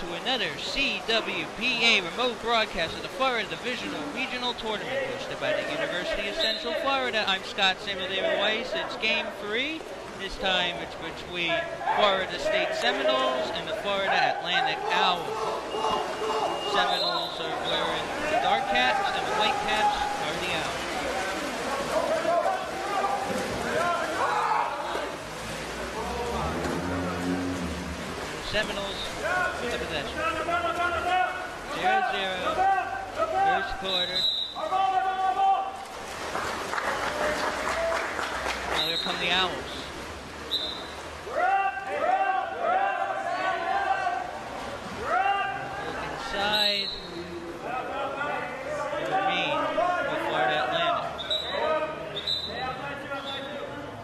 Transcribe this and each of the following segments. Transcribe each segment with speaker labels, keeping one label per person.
Speaker 1: to another CWPA remote broadcast of the Florida Divisional Regional Tournament hosted by the University of Central Florida. I'm Scott Samuel David Weiss. It's Game 3. This time it's between Florida State Seminoles and the Florida Atlantic Owls. Seminoles are wearing the dark caps and the white caps are the Owls. Seminoles with the possession. 0-0. First quarter. Now here come the Owls. Look inside. They remain with Florida Atlantic.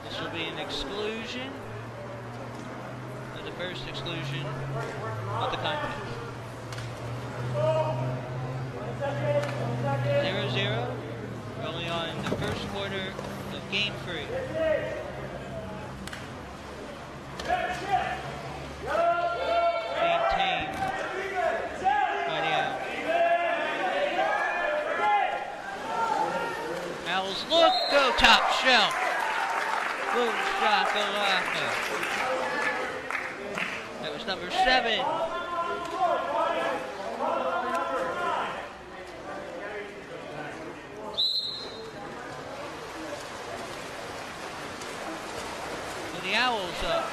Speaker 1: This will be an exclusion. The first exclusion of the contest. 0-0. We're only on the first quarter of Game 3. Maintained by the Owls. Owls look, go top shelf. Boom, shakalaka. That was number 7. So the Owls up.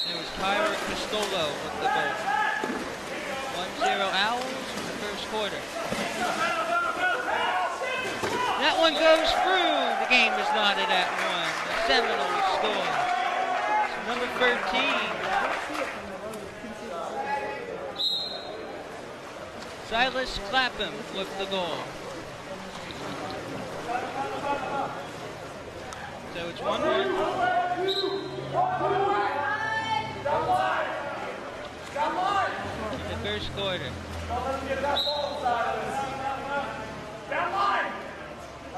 Speaker 1: There was Tyler Castolo with the goal. 1-0 Owls in the first quarter. That one goes through. The game is knotted at 1. The Seminoles score. So number 13. Silas Clapham with the goal. So it's 1-1. In the first quarter.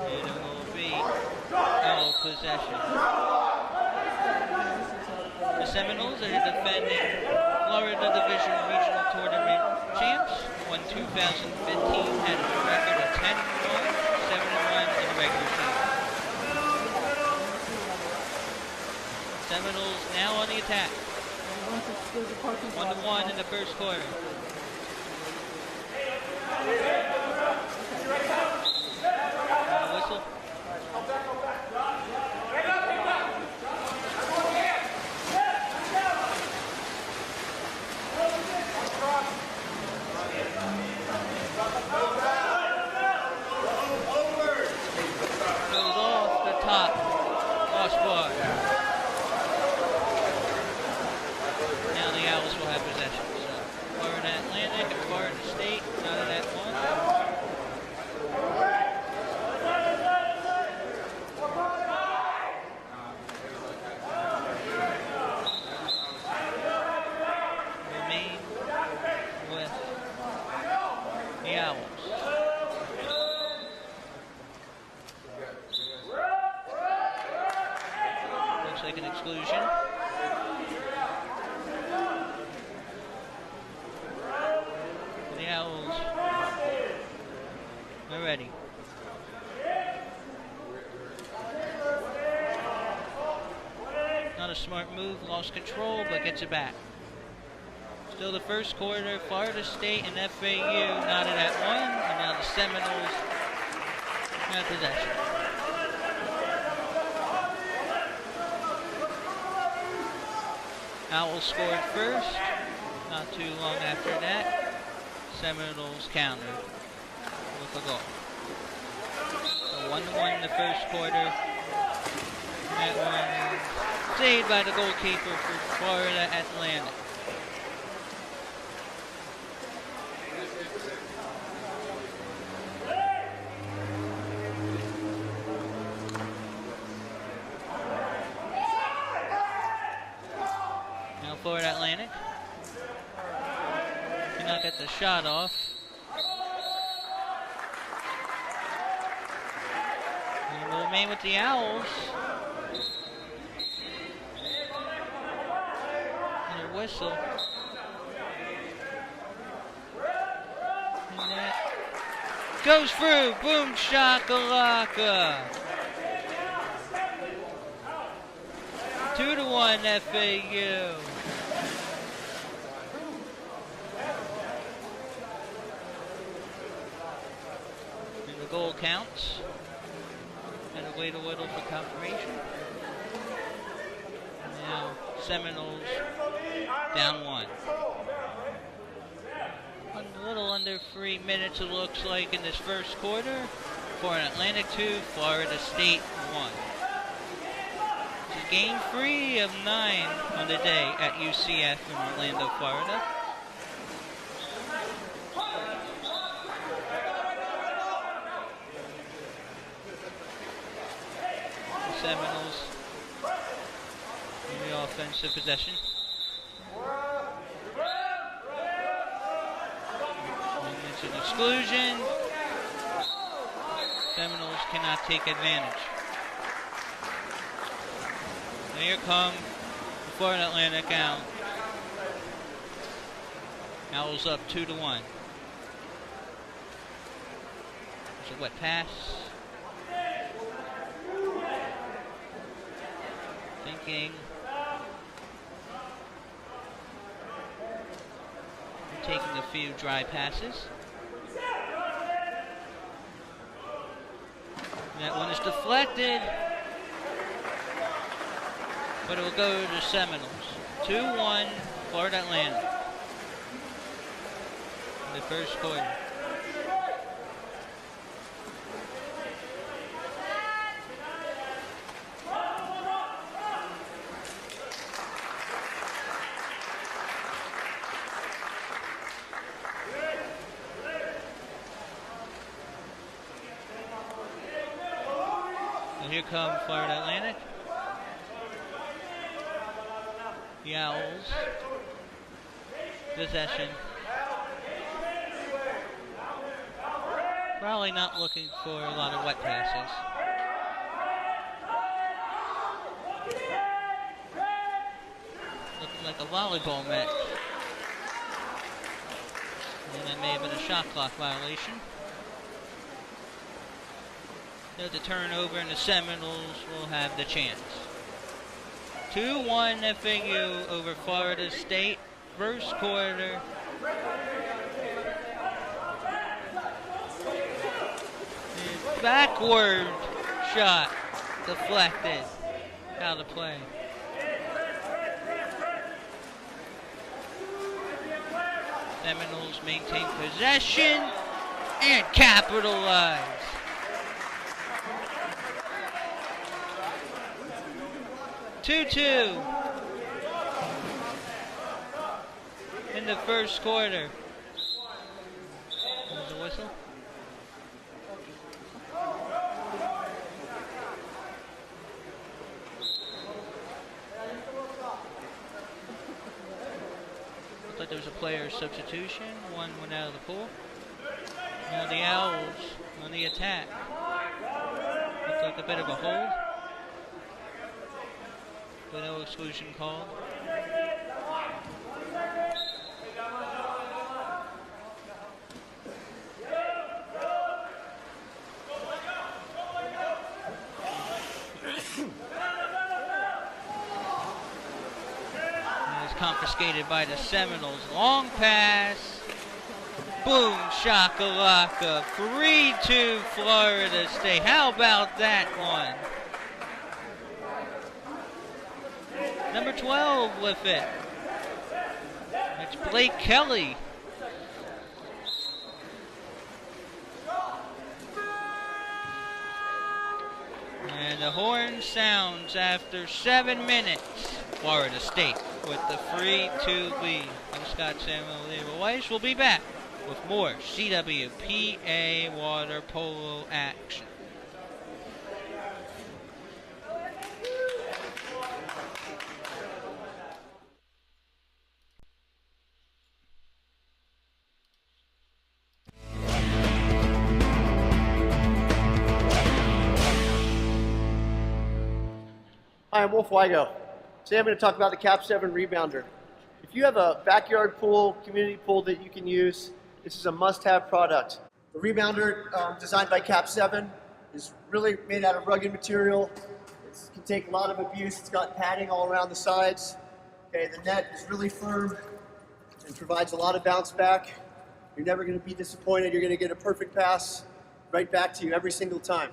Speaker 1: And it will be Owl possession. The Seminoles are the defending Florida Division Regional Tournament champs. Won 2015, had a record of 10-1, 7-1 in the regular season. Seminoles now on the attack. 1-1 in the first quarter. Whistle. Goes off the top. Crossbar. Now the Owls will have possession. So Florida Atlantic and Florida State out of that one. Like an exclusion. The Owls are ready. Not a smart move, lost control, but gets it back. Still the first quarter, Florida State and FAU knotted at 1, and now the Seminoles have possession. Owls scored first, not too long after that. Seminoles countered with a goal. So 1-1 in the first quarter. That one saved by the goalkeeper for Florida Atlantic. Florida Atlantic cannot get the shot off. And we'll remain with the Owls. whistle. And that goes through. Boom shakalaka. 2-1 FAU. And the goal counts. And wait a little for confirmation. Now Seminoles down 1. A little under 3 minutes it looks like in this first quarter. For an Atlantic 2, Florida State 1. This is game 3 of 9 on the day at UCF in Orlando, Florida. The Seminoles in the offensive possession. It's an exclusion. Seminoles cannot take advantage. And here come the Florida Atlantic out. Owls up 2-1. There's a wet pass. Thinking. Taking a few dry passes. That one is deflected, but it will go to Seminoles. 2-1 Florida Atlantic in the first quarter. Here come Florida Atlantic. The Owls. Possession. Probably not looking for a lot of wet passes. Looking like a volleyball match. And that may have been a shot clock violation. The turnover and the Seminoles will have the chance. 2-1 FAU over Florida State. First quarter. The backward shot deflected. Out of play. Seminoles maintain possession and capitalize. 2-2 in the first quarter. There's a whistle. Looks like there was a player substitution. One went out of the pool. Now the Owls on the attack. Looks like a bit of a hold. But no exclusion called. It's confiscated by the Seminoles. Long pass. Boom shakalaka. 3-2 Florida State. How about that one? Number 12 with it. It's Blake Kelly. And the horn sounds after 7 minutes. Florida State with the 3-2 lead. I'm Scott Samuel. Weiss will be back with more CWPA water polo action.
Speaker 2: Hi, I'm Wolf Weigo. Today I'm going to talk about the Cap 7 rebounder. If you have a backyard pool, community pool that you can use, this is a must-have product. The rebounder, designed by Cap 7, is really made out of rugged material. It can take a lot of abuse. It's got padding all around the sides. Okay, the net is really firm and provides a lot of bounce back. You're never going to be disappointed. You're going to get a perfect pass right back to you every single time.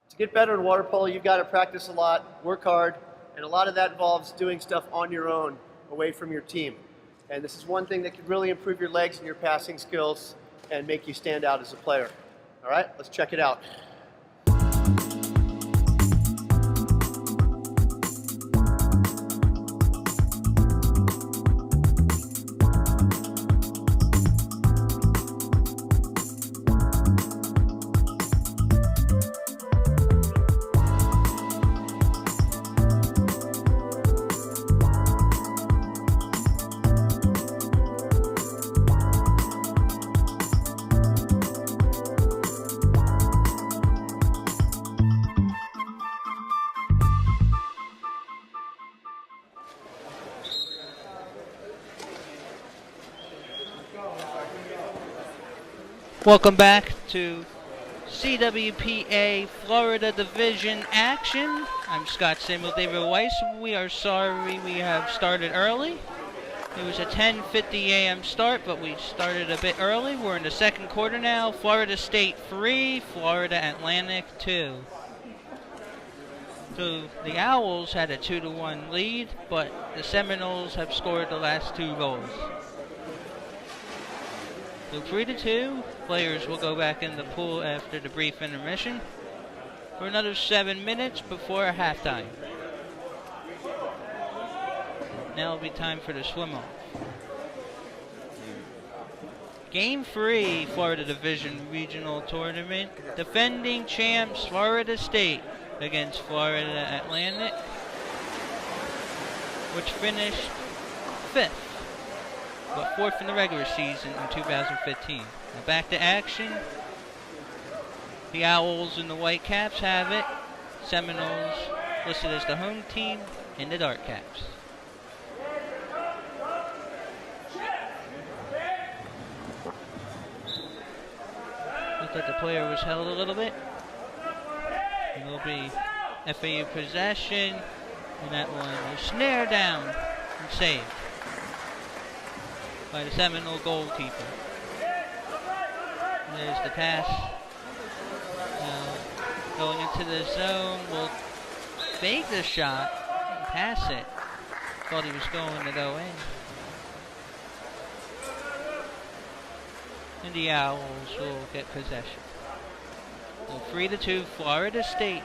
Speaker 2: To get better in water polo, you've got to practice a lot, work hard, and a lot of that involves doing stuff on your own, away from your team. And this is one thing that can really improve your legs and your passing skills and make you stand out as a player. All right, let's check it out.
Speaker 1: Welcome back to CWPA Florida Division action. I'm Scott Samuel David Weiss. We are sorry we have started early. It was a 10:50 a.m. start, but we started a bit early. We're in the second quarter now. Florida State 3, Florida Atlantic 2. So the Owls had a 2-1 lead, but the Seminoles have scored the last 2 goals. So 3-2, players will go back in the pool after the brief intermission for another 7 minutes before halftime. Now it'll be time for the swim-off. Game 3, Florida Division Regional Tournament. Defending champs Florida State against Florida Atlantic, which finished 5th. But 4th in the regular season in 2015. Now back to action. The Owls and the Whitecaps have it. Seminoles listed as the home team, and the Dark Caps. Looked like the player was held a little bit. It'll be FAU possession, and that one was snared down and saved by the Seminole goalkeeper. There's the pass. Now going into the zone, will fake the shot and pass it. Thought he was going to go in. And the Owls will get possession. So 3-2, Florida State.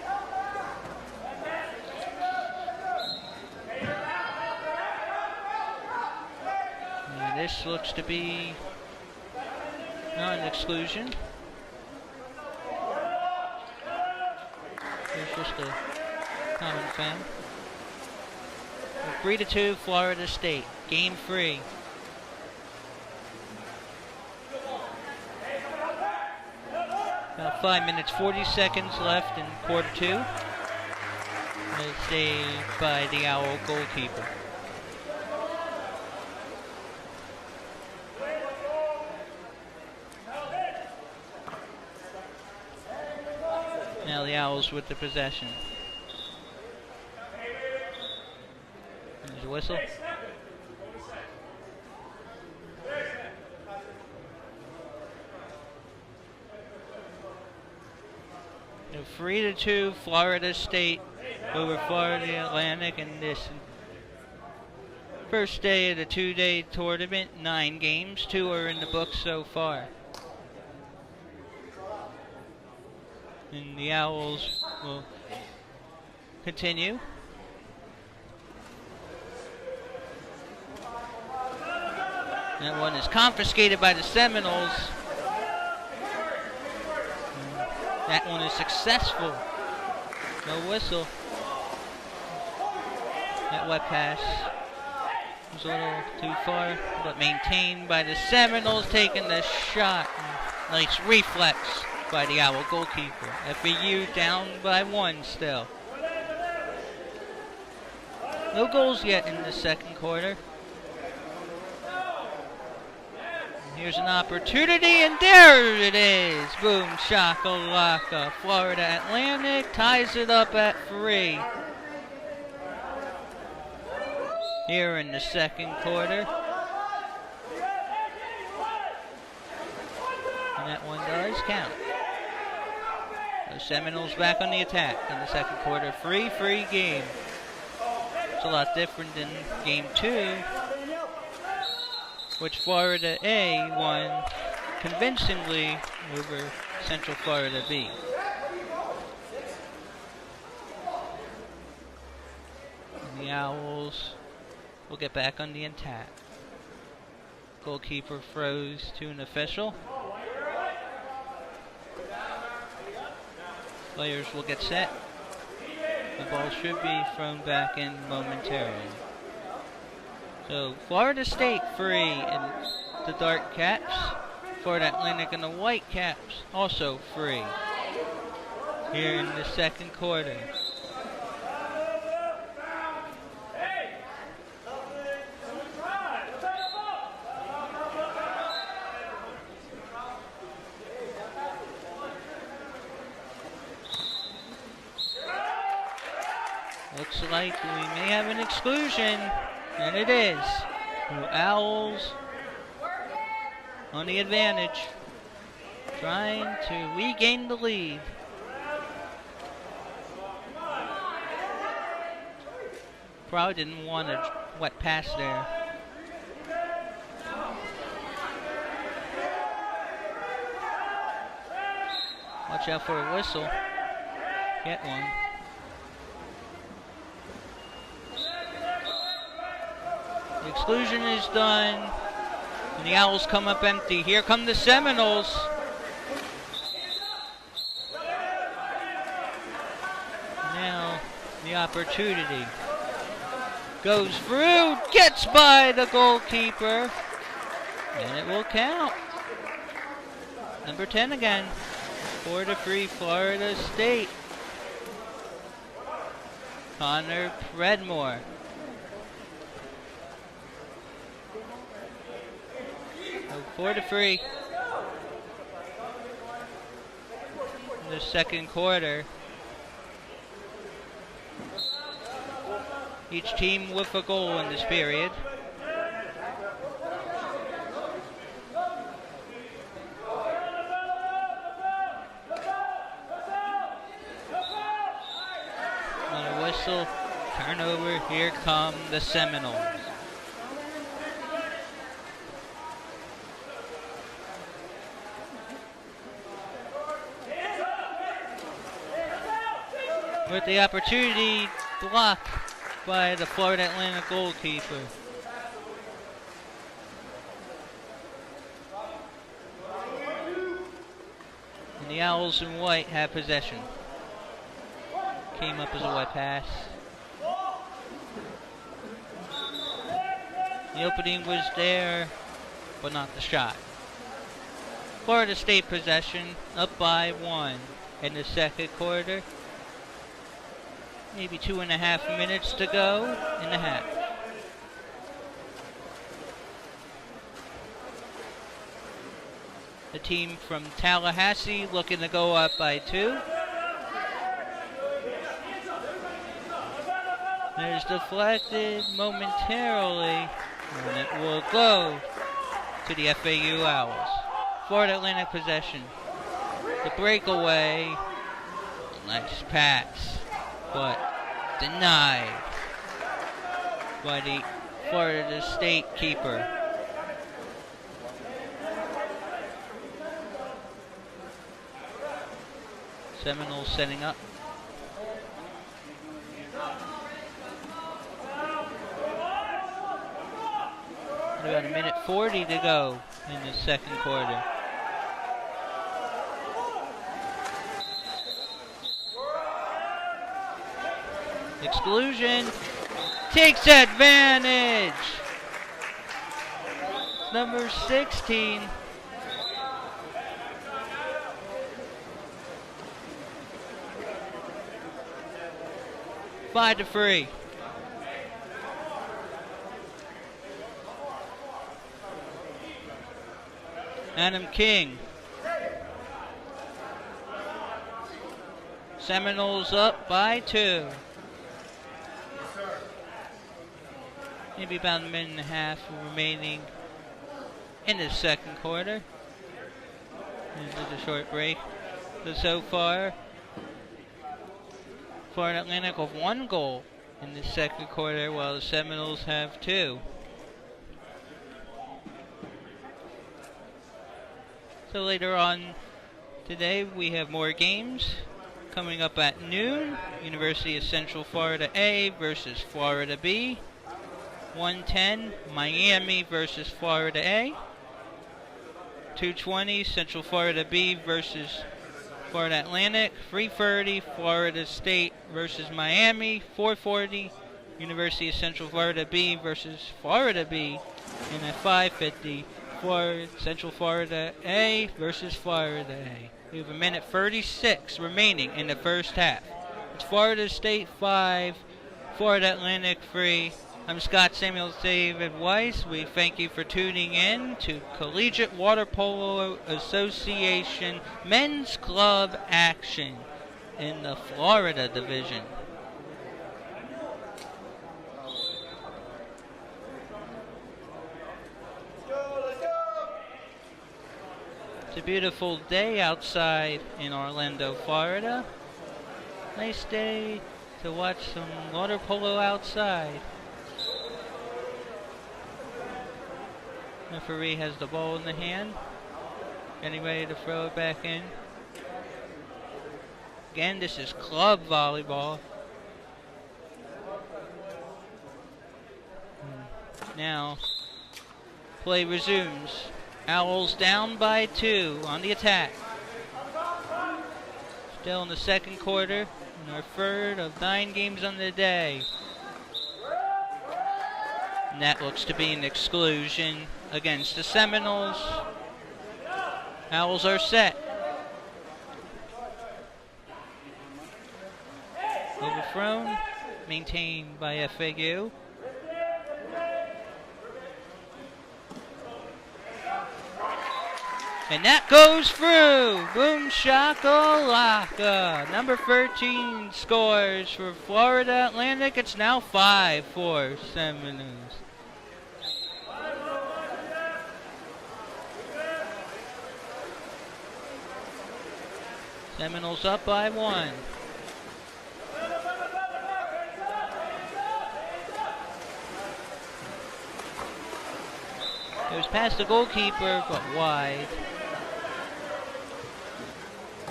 Speaker 1: And this looks to be not an exclusion. There's just a common foul. 3-2, Florida State. Game 3. About 5 minutes, 40 seconds left in quarter 2. A save by the Owl goalkeeper. Now the Owls with the possession. There's a whistle. So 3-2, Florida State over Florida Atlantic in this first day of the 2-day tournament. 9 games, 2 are in the books so far. And the Owls will continue. That one is confiscated by the Seminoles. That one is successful. No whistle. That wet pass was a little too far, but maintained by the Seminoles, taking the shot. Nice reflex by the Owl goalkeeper. FAU down by 1 still. No goals yet in the second quarter. Here's an opportunity, and there it is. Boom, shakalaka. Florida Atlantic ties it up at 3. Here in the second quarter. And that one does count. The Seminoles back on the attack in the second quarter. Free game. It's a lot different than game 2, which Florida A won convincingly over Central Florida B. And the Owls will get back on the attack. Goalkeeper froze to an official. Players will get set. The ball should be thrown back in momentarily. So Florida State free and the dark caps. Florida Atlantic and the white caps also free. Here in the second quarter. Looks like we may have an exclusion, and it is. The Owls on the advantage, trying to regain the lead. Probably didn't want a wet pass there. Watch out for a whistle. Get one. The exclusion is done, and the Owls come up empty. Here come the Seminoles. Now, the opportunity. Goes through, gets by the goalkeeper, and it will count. Number 10 again. 4-3 Florida State. Connor Predmore. 4-3 in the second quarter. Each team with a goal in this period. Another whistle, turnover, here come the Seminoles. With the opportunity blocked by the Florida Atlantic goalkeeper. And the Owls in white have possession. Came up as a wet pass. The opening was there, but not the shot. Florida State possession, up by 1 in the second quarter. Maybe 2.5 minutes to go in the half. The team from Tallahassee looking to go up by 2. There's deflected momentarily, and it will go to the FAU Owls. Florida Atlantic possession. The breakaway. Nice pass, but denied by the Florida State keeper. Seminoles setting up. About 1:40 to go in the second quarter. Exclusion takes advantage. Number 16. Five to 3. Adam King. Seminoles up by 2. Maybe about a minute and a half remaining in the second quarter. Into the short break. So far, Florida Atlantic with 1 goal in the second quarter, while the Seminoles have 2. So later on today, we have more games coming up at noon. University of Central Florida A versus Florida B. 1:10, Miami versus Florida A. 2:20, Central Florida B versus Florida Atlantic. 3:30, Florida State versus Miami. 4:40, University of Central Florida B versus Florida B. And at 5:50, Central Florida A versus Florida A. We have a minute 36 remaining in the first half. It's Florida State 5, Florida Atlantic 3. I'm Scott Samuel David Weiss. We thank you for tuning in to Collegiate Water Polo Association Men's Club action in the Florida Division. It's a beautiful day outside in Orlando, Florida. Nice day to watch some water polo outside. Referee has the ball in the hand, getting ready to throw it back in. Again, this is club volleyball. Now, play resumes. Owls down by 2 on the attack. Still in the second quarter, in our third of 9 games on the day. And that looks to be an exclusion against the Seminoles. Owls are set. Overthrown, maintained by FAU. And that goes through. Boom shakalaka. Number 13 scores for Florida Atlantic. It's now 5 for Seminoles. Seminoles up by 1. It was past the goalkeeper, but wide.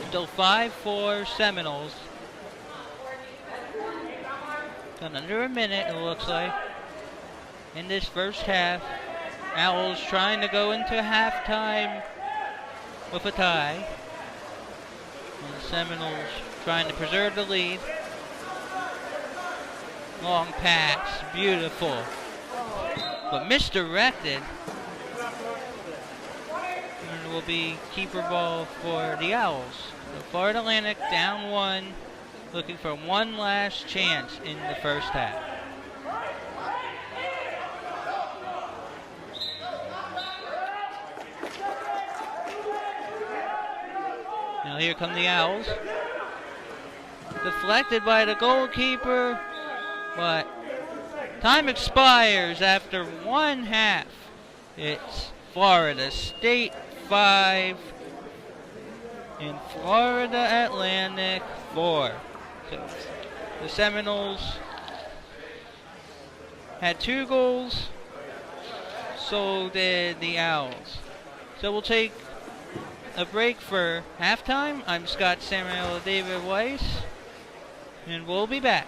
Speaker 1: Still 5 for Seminoles. Got under a minute, it looks like, in this first half. Owls trying to go into halftime with a tie. And the Seminoles trying to preserve the lead. Long pass, beautiful, but misdirected. And will be keeper ball for the Owls. So Florida Atlantic down 1, looking for one last chance in the first half. Now here come the Owls. Deflected by the goalkeeper, but time expires after 1 half. It's Florida State 5 and Florida Atlantic 4. So the Seminoles had 2 goals, so did the Owls. So we'll take a break for halftime. I'm Scott Samuel David Weiss, and we'll be back.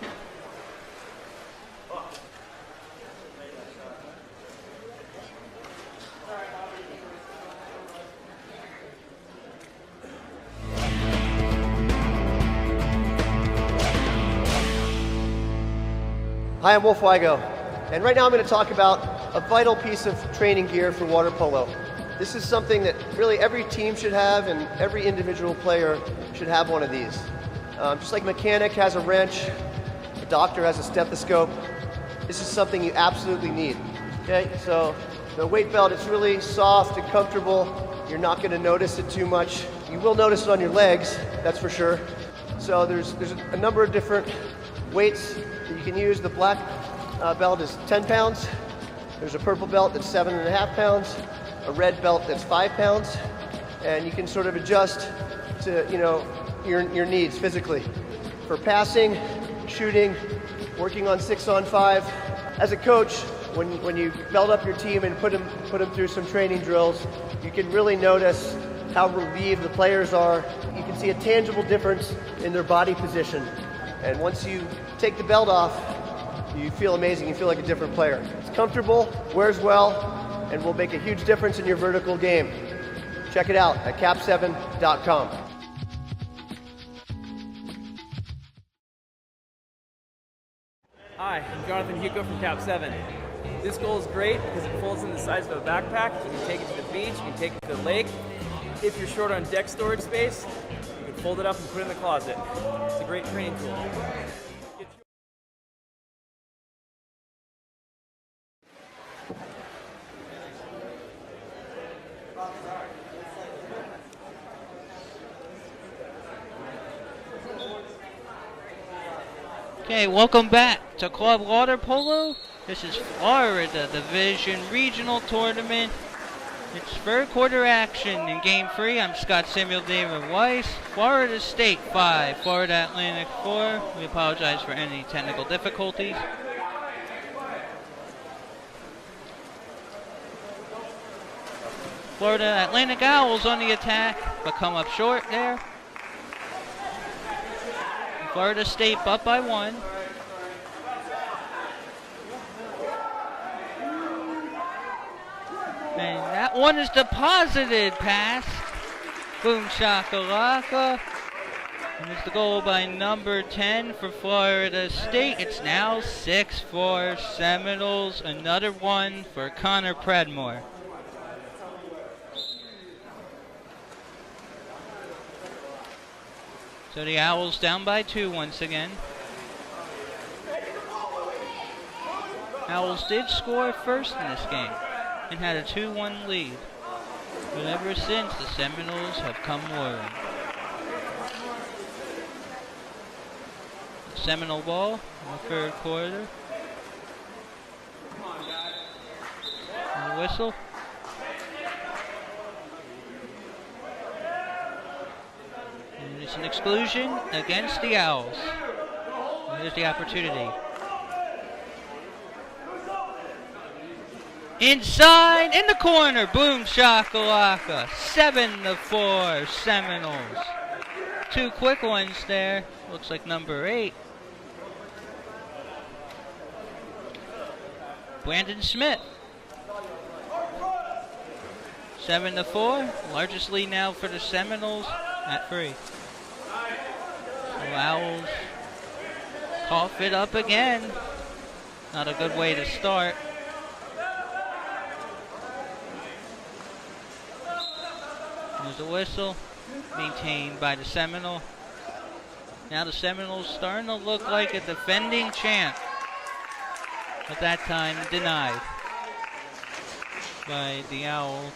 Speaker 2: Hi, I'm Wolf Weigo, and right now I'm going to talk about a vital piece of training gear for water polo. This is something that really every team should have, and every individual player should have one of these. Just like a mechanic has a wrench, a doctor has a stethoscope, this is something you absolutely need. Okay, so the weight belt is really soft and comfortable. you're not going to notice it too much. You will notice it on your legs, that's for sure. So there's a number of different weights that you can use. The black belt is 10 pounds. There's a purple belt that's 7.5 pounds, a red belt that's 5 pounds, and you can sort of adjust to, you know, your needs physically. For passing, shooting, working on 6-on-5. As a coach, when you belt up your team and put them through some training drills, you can really notice how relieved the players are. You can see a tangible difference in their body position. And once you take the belt off, you feel amazing. You feel like a different player. It's comfortable, wears well, and will make a huge difference in your vertical game. Check it out at cap7.com.
Speaker 3: Hi, I'm Jonathan Hugo from Cap7. This goal is great because it folds in the size of a backpack. You can take it to the beach, you can take it to the lake. If you're short on deck storage space, you can fold it up and put it in the closet. It's a great training tool.
Speaker 1: Okay, welcome back to Club Water Polo. This is Florida Division Regional Tournament. It's third quarter action in Game 3. I'm Scott Samuel David Weiss. Florida State 5, Florida Atlantic 4. We apologize for any technical difficulties. Florida Atlantic Owls on the attack, but come up short there. Florida State up by 1. And that one is deposited past. Boom shakalaka. And it's the goal by number 10 for Florida State. It's now 6-4 Seminoles. Another one for Connor Predmore. So the Owls down by 2 once again. Owls did score first in this game and had a 2-1 lead. But ever since, the Seminoles have come roaring. Seminole ball in the third quarter. And the whistle. And it's an exclusion against the Owls. And here's the opportunity. Inside, in the corner, boom shakalaka. 7-4 Seminoles. 2 quick ones there. Looks like number 8. Brandon Smith. 7-4. Largest lead now for the Seminoles at 3. So Owls cough it up again. Not a good way to start. There's a whistle, maintained by the Seminole. Now the Seminoles starting to look like a defending champ. At that time, denied by the Owl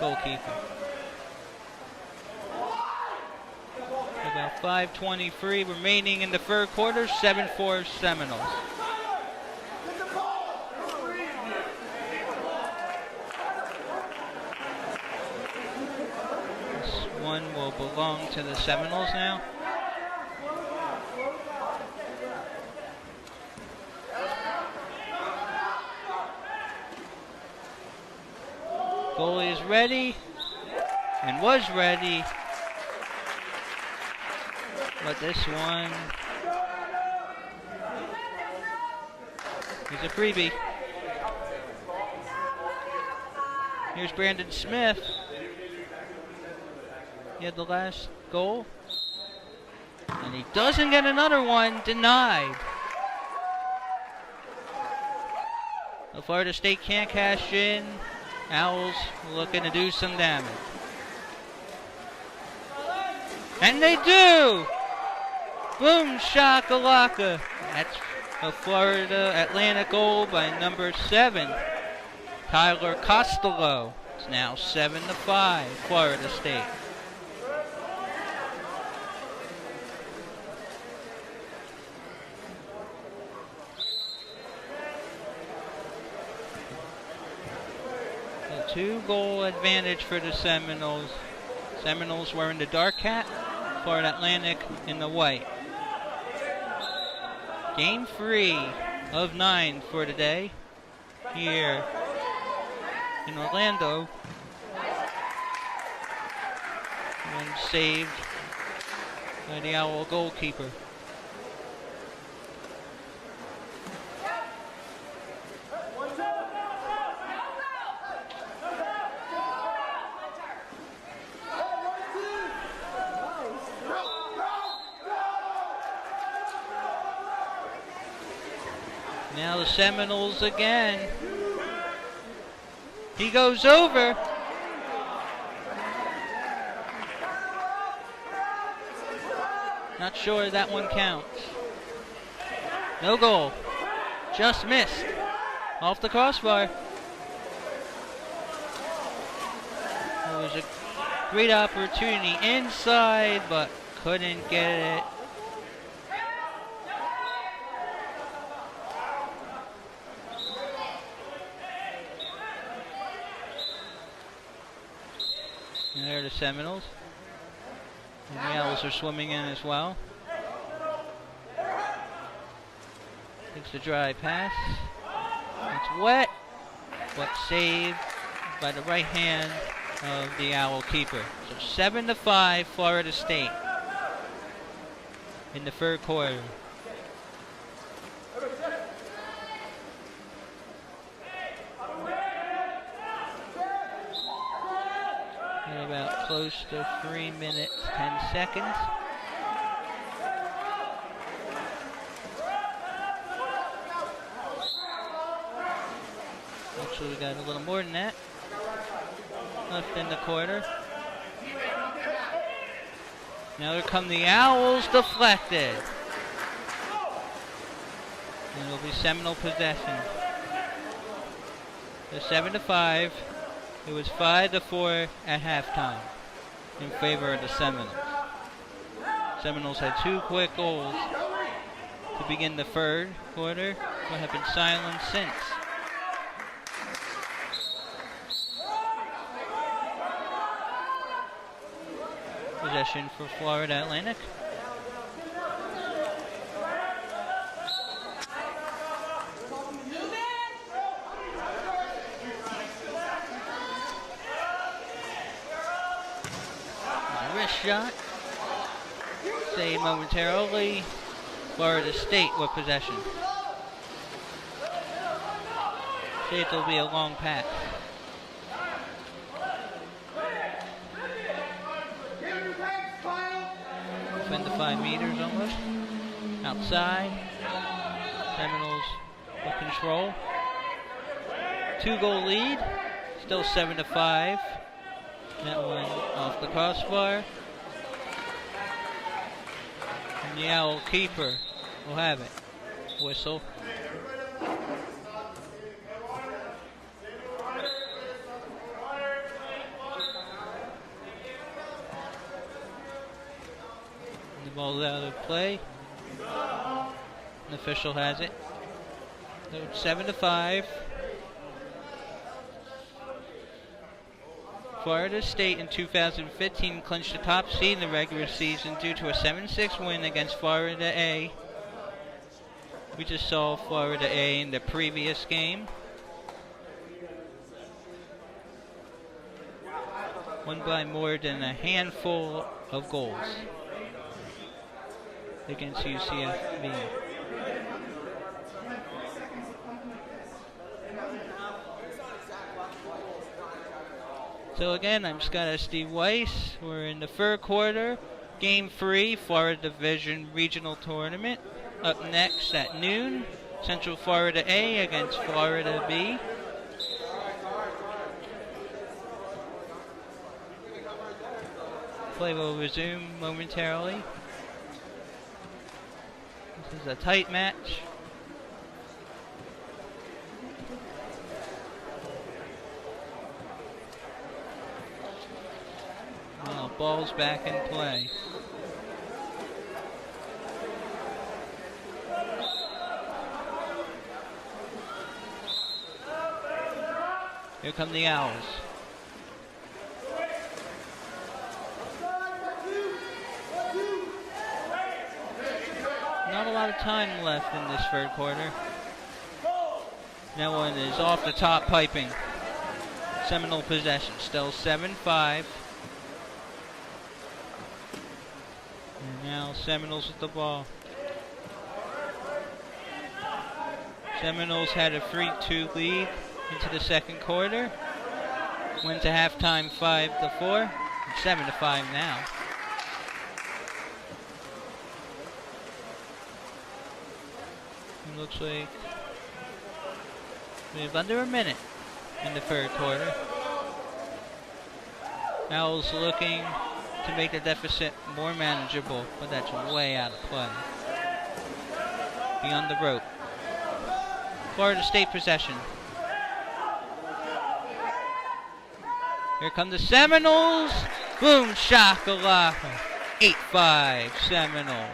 Speaker 1: goalkeeper. About 5:23 remaining in the third quarter, 7-4 Seminoles. One will belong to the Seminoles now. Goalie is ready and was ready, but this one is a freebie. Here's Brandon Smith. He had the last goal, and he doesn't get another one. Denied. The Florida State can't cash in. Owls looking to do some damage. And they do! Boom shakalaka. That's a Florida Atlantic goal by number 7, Tyler Costello. It's now 7-5, Florida State. A 2-goal advantage for the Seminoles. Seminoles wearing the dark hat, Florida Atlantic in the white. Game 3 of 9 for today here in Orlando. And saved by the Owl goalkeeper. Now the Seminoles again. He goes over. Not sure that one counts. No goal. Just missed. Off the crossbar. It was a great opportunity inside, but couldn't get it. And there are the Seminoles. And the Owls are swimming in as well. Takes the dry pass. It's wet, but saved by the right hand of the Owl keeper. So 7-5, Florida State in the third quarter. And about close to 3 minutes, 10 seconds. Actually, we got a little more than that left in the quarter. Now here come the Owls, deflected. And it'll be Seminole possession. So 7-5. It was 5-4 at halftime in favor of the Seminoles. Seminoles had 2 quick goals to begin the third quarter, but have been silent since. Possession for Florida Atlantic. Wrist shot. Saved momentarily. Florida State with possession. See if there'll be a long pass. Defend the 5 meters almost. Outside. Seminoles with control. 2-goal lead. Still 7-5. That one off the crossbar. And the Owl keeper will have it. Whistle. The ball's out of play. The official has it. So it's 7-5. Florida State in 2015 clinched the top seed in the regular season due to a 7-6 win against Florida A. We just saw Florida A in the previous game. Won by more than a handful of goals against UCFB. So again, I'm Scott Steve Weiss. We're in the third quarter, Game 3, Florida Division Regional Tournament. Up next at noon, Central Florida A against Florida B. Play will resume momentarily. This is a tight match. ball's back in play. Here come the Owls. Not a lot of time left in this third quarter. That one is off the top piping. Seminole possession, still 7-5. And now Seminoles with the ball. Seminoles had a 3-2 lead into the second quarter. Went to halftime 5-4. 7-5 now. It looks like we have under a minute in the third quarter. Owls looking to make the deficit more manageable, but that's way out of play. Beyond the rope. Florida State possession. Here come the Seminoles. Boom shakalaka. 8-5 Seminoles.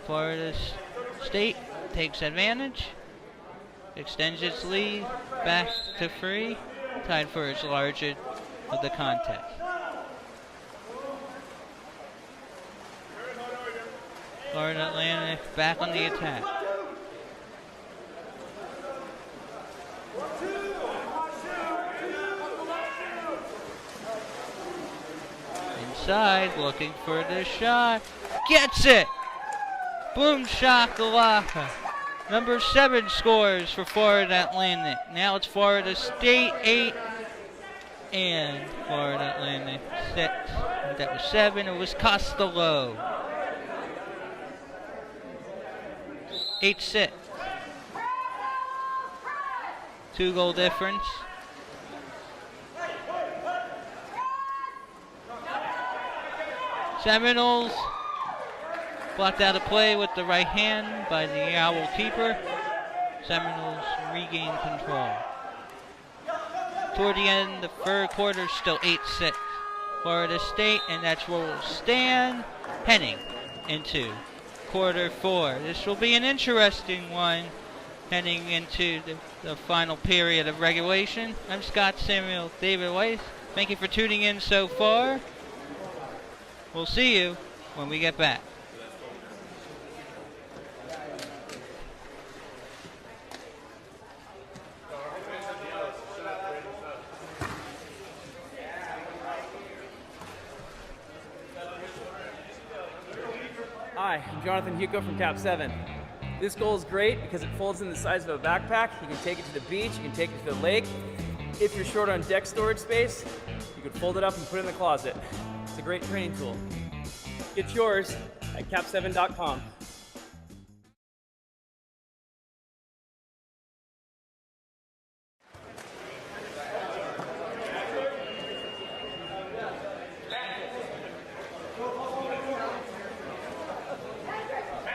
Speaker 1: Florida State takes advantage, extends its lead back to 3, tied for its largest of the contest. Florida Atlantic back on the attack. Inside, looking for the shot. Gets it! Boom shakalaka. Number 7 scores for Florida Atlantic. Now it's Florida State 8 and Florida Atlantic 6. That was 7. It was Costello. 8-6. 2-goal difference. Seminoles blocked out of play with the right hand by the Owl keeper. Seminoles regain control. Toward the end, the third quarter, still 8-6. Florida State, and that's where we'll stand heading into quarter 4. This will be an interesting one heading into the final period of regulation. I'm Scott Samuel David Weiss. Thank you for tuning in so far. We'll see you when we get back.
Speaker 3: Hi, I'm Jonathan Hugo from Cap 7. This goal is great because it folds in the size of a backpack. You can take it to the beach, you can take it to the lake. If you're short on deck storage space, you can fold it up and put it in the closet. It's a great training tool. Get yours at cap7.com.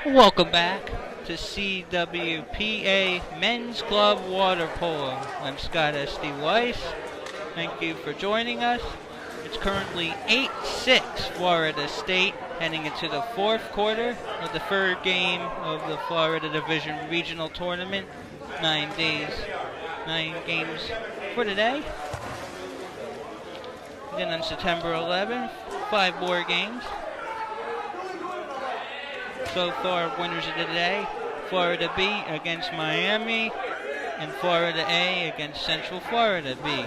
Speaker 1: Welcome back to CWPA Men's Club Water Polo. I'm Scott S.D. Weiss. Thank you for joining us. It's currently 8-6 Florida State heading into the fourth quarter of the third game of the Florida Division Regional Tournament. 9 games for today. Then on September 11th, 5 more games. So far, winners of the day, Florida B against Miami, and Florida A against Central Florida B.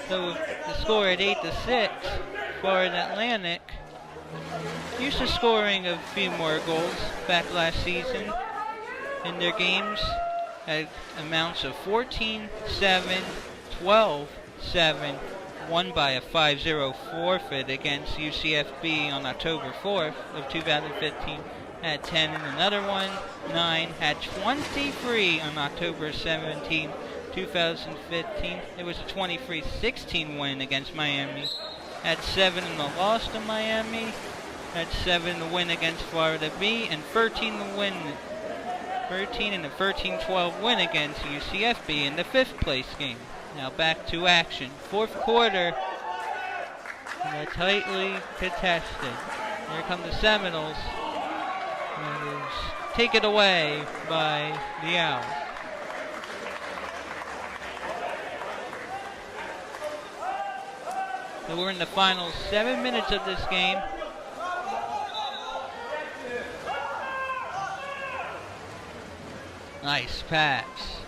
Speaker 1: So the score at 8-6, Florida Atlantic used to scoring a few more goals back last season in their games at amounts of 14-7, 12-7, won by a 5-0 forfeit against UCFB on October 4th of 2015. Had 10 in another one, 9, had 23 on October 17, 2015. It was a 23-16 win against Miami. Had 7 in the loss to Miami. Had 7 to win against Florida B, and 13 to win 13 and a 13-12 win against UCFB in the 5th place game. Now back to action. 4th quarter. And they're tightly contested. Here come the Seminoles. And it is taken away by the Owls. So we're in the final 7 minutes of this game. Nice pass.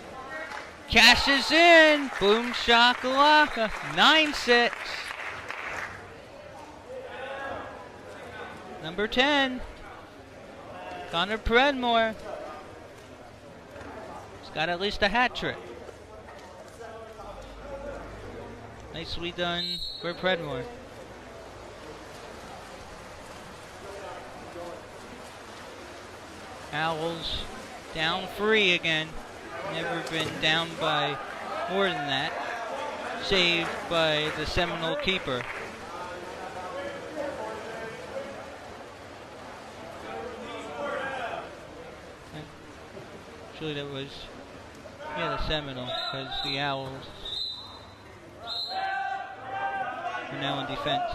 Speaker 1: Cashes in. Boom shakalaka. 9-6. Number 10. Connor Predmore. He's got at least a hat trick. Nicely done for Predmore. Owls down 3 again. Never been down by more than that. Saved by the Seminole keeper. Actually, that was, the Seminole, because the Owls are now in defense.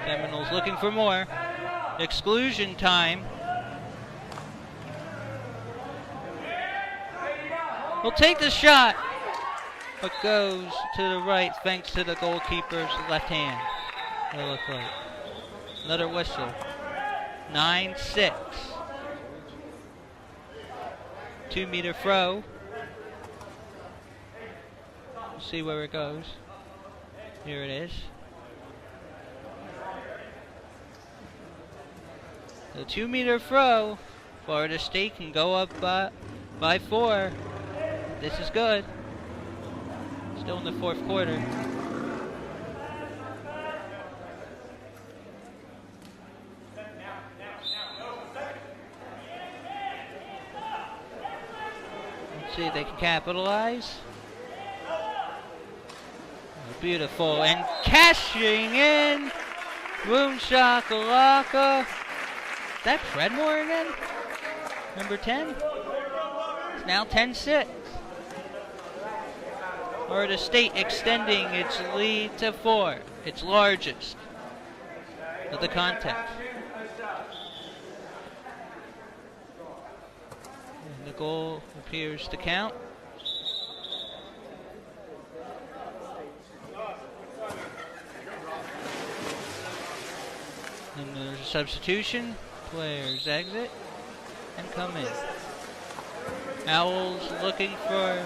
Speaker 1: Seminoles looking for more. Exclusion time. Will take the shot, but goes to the right thanks to the goalkeeper's left hand. It looks like. Another whistle. 9-6. 2-meter throw. We'll see where it goes. Here it is. The 2-meter throw. Florida State can go up by 4. This is good. Still in the 4th quarter. Let's see if they can capitalize. Beautiful. And cashing in. Boom shakalaka. Is that Predmore again? Number 10? It's now 10-6. Florida State extending its lead to 4, its largest of the contest. And the goal appears to count. And there's a substitution. Players exit and come in. Owls looking for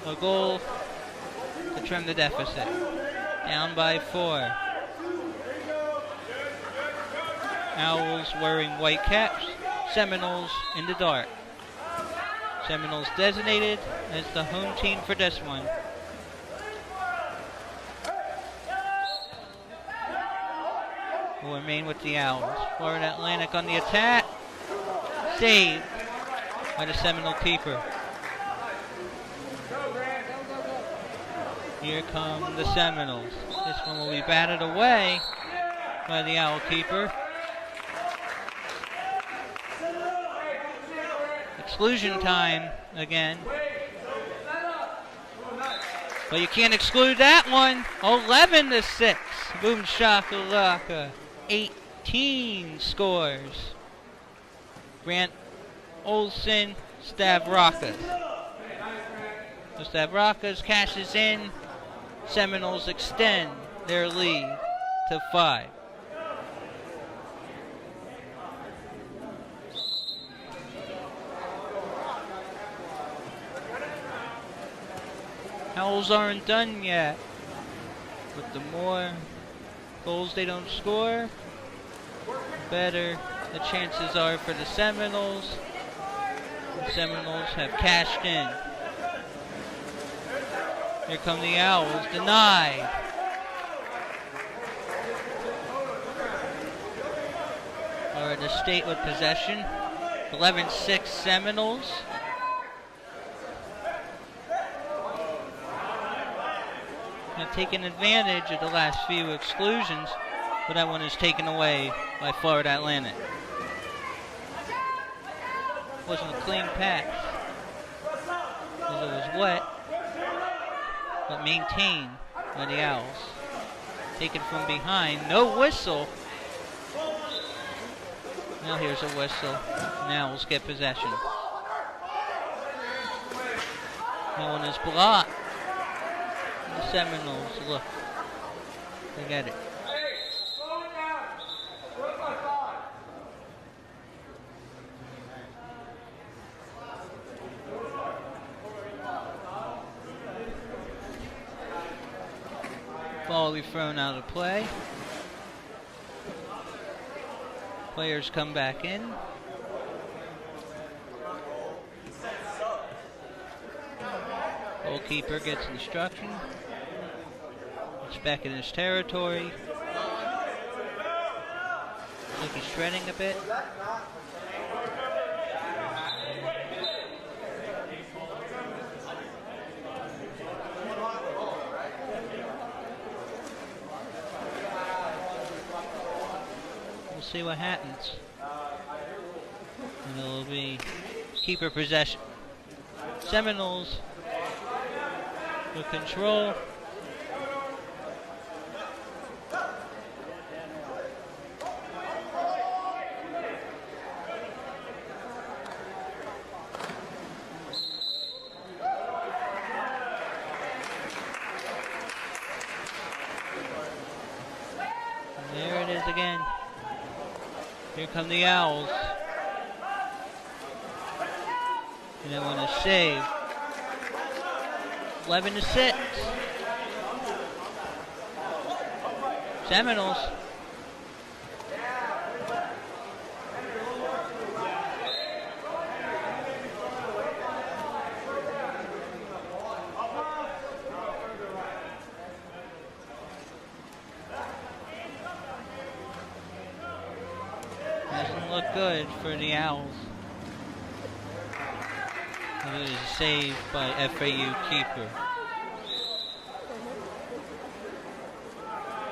Speaker 1: a goal to trim the deficit. Down by 4. Owls wearing white caps. Seminoles in the dark. Seminoles designated as the home team for this one. Will remain with the Owls. Florida Atlantic on the attack. Saved by the Seminole keeper. Here come the Seminoles. This one will be batted away by the Owl keeper. Exclusion time again. But you can't exclude that one. 11-6. Boom shakalaka. 18 scores. Grant Olson Stavrakis. So Stavrakis cashes in. Seminoles extend their lead to 5. Owls aren't done yet, but the more goals they don't score, the better the chances are for the Seminoles. The Seminoles have cashed in. Here come the Owls, denied. Florida State with possession. 11-6 Seminoles. Have taken advantage of the last few exclusions, but that one is taken away by Florida Atlantic. Wasn't a clean pass because it was wet, but maintained by the Owls. Taken from behind, no whistle. Now here's a whistle. Now Owls get possession. That one is blocked. The Seminoles, look, they get it. Ball will be thrown out of play. Players come back in. Goalkeeper gets instruction. It's back in his territory. Looks like he's shredding a bit. We'll see what happens. And it'll be keeper possession. Seminoles with control. And there it is again. Here come the Owls. And that one is saved. 11-6. Seminoles. Doesn't look good for the Owls. It is saved by FAU keeper.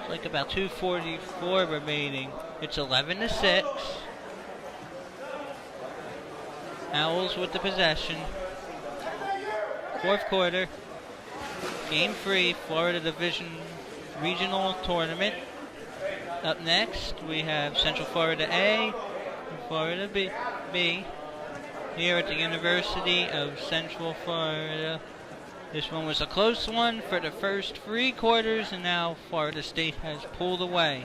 Speaker 1: It's like about 2:44 remaining. It's 11-6. Owls with the possession. Fourth quarter. Game 3, Florida Division Regional Tournament. Up next, we have Central Florida A and Florida B. Here at the University of Central Florida. This one was a close one for the first 3 quarters, and now Florida State has pulled away.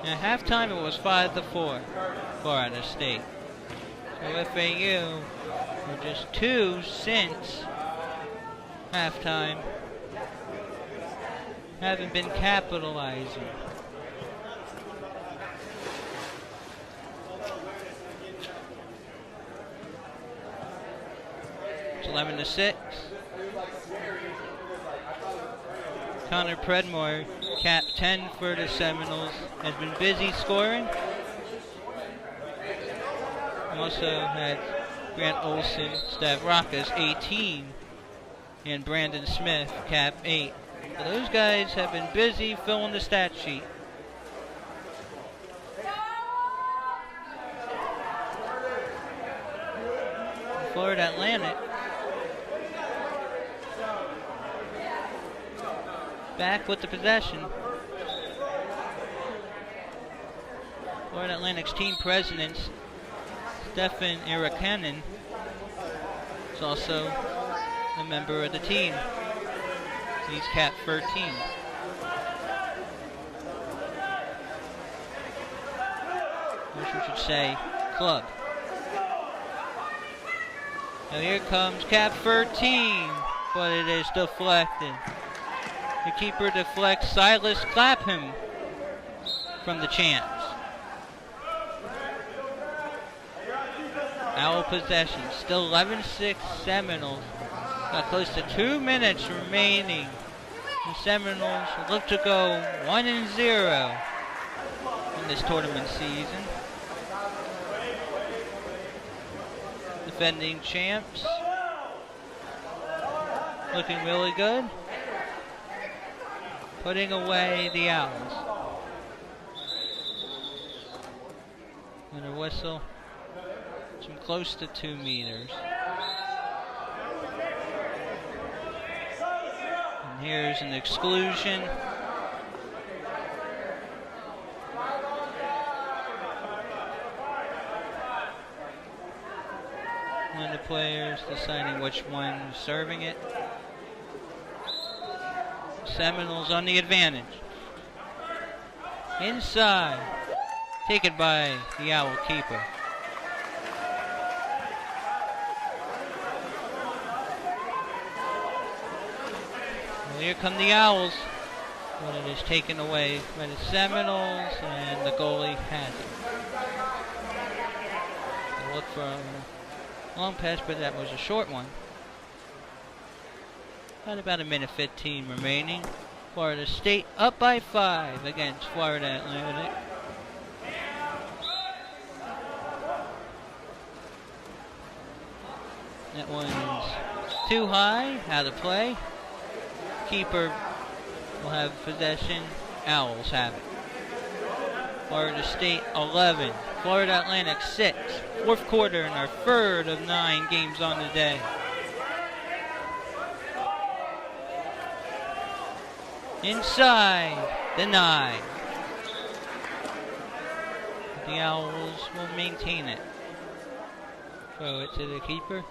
Speaker 1: At halftime, it was 5-4, Florida State. So FAU were just 2 since halftime. Haven't been capitalizing. It's 11-6. Connor Predmore, cap 10 for the Seminoles, has been busy scoring. Also had Grant Olson, Stavrakis, 18, and Brandon Smith, cap 8. So those guys have been busy filling the stat sheet. Florida Atlantic back with the possession. Florida Atlantic's team president, Stefan Irakanen, is also a member of the team. He's cap 13. Which we should say club. Now here comes cap 13, but it is deflected. The keeper deflects Silas Clapham from the champs. Owl possession, still 11-6 Seminoles. Got close to 2 minutes remaining. The Seminoles look to go 1-0 in this tournament season. Defending champs. Looking really good. Putting away the Owls. And a whistle. Some close to 2 meters. And here's an exclusion. One of the players deciding which one is serving it. Seminoles on the advantage. Inside. Taken by the Owl keeper. Well, here come the Owls. But it is taken away by the Seminoles, and the goalie has it. They look for a long pass, but that was a short one. Got about 1:15 remaining. Florida State up by 5 against Florida Atlantic. That one's too high, out of play. Keeper will have possession. Owls have it. Florida State 11, Florida Atlantic 6. Fourth quarter and our third of 9 games on the day. Inside, denied. The Owls will maintain it. Throw it to the keeper.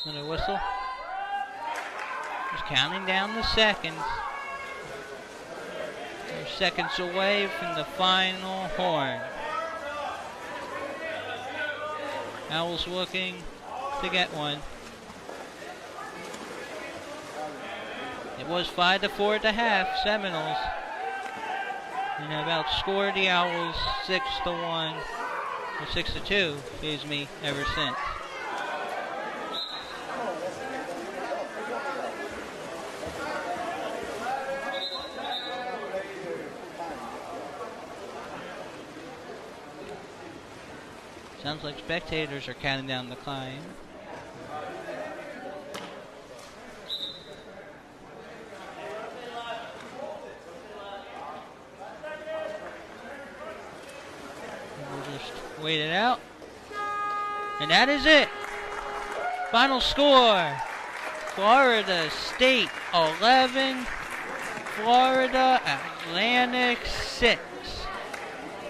Speaker 1: Another whistle. Just counting down the seconds. They're seconds away from the final horn. Owls looking to get one. It was 5-4 at the half, Seminoles. And have outscored the Owls 6-1, or 6-2, excuse me, ever since. Sounds like spectators are counting down the climb. We'll just wait it out. And that is it. Final score. Florida State 11. Florida Atlantic 6.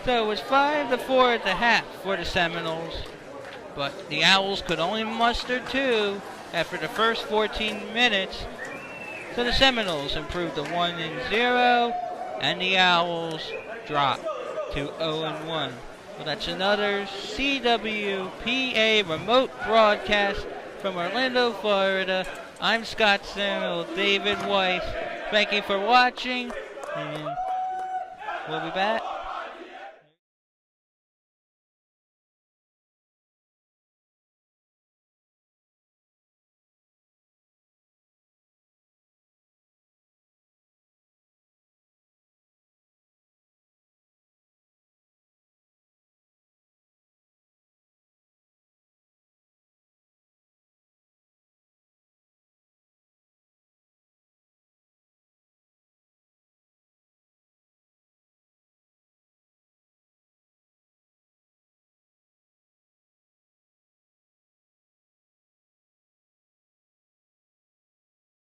Speaker 1: So it was 5-4 at the half for the Seminoles, but the Owls could only muster 2 after the first 14 minutes. So the Seminoles improved to 1-0, and the Owls dropped to 0-1. Well, that's another CWPA remote broadcast from Orlando, Florida. I'm Scott Samuel, David Weiss. Thank you for watching, and we'll be back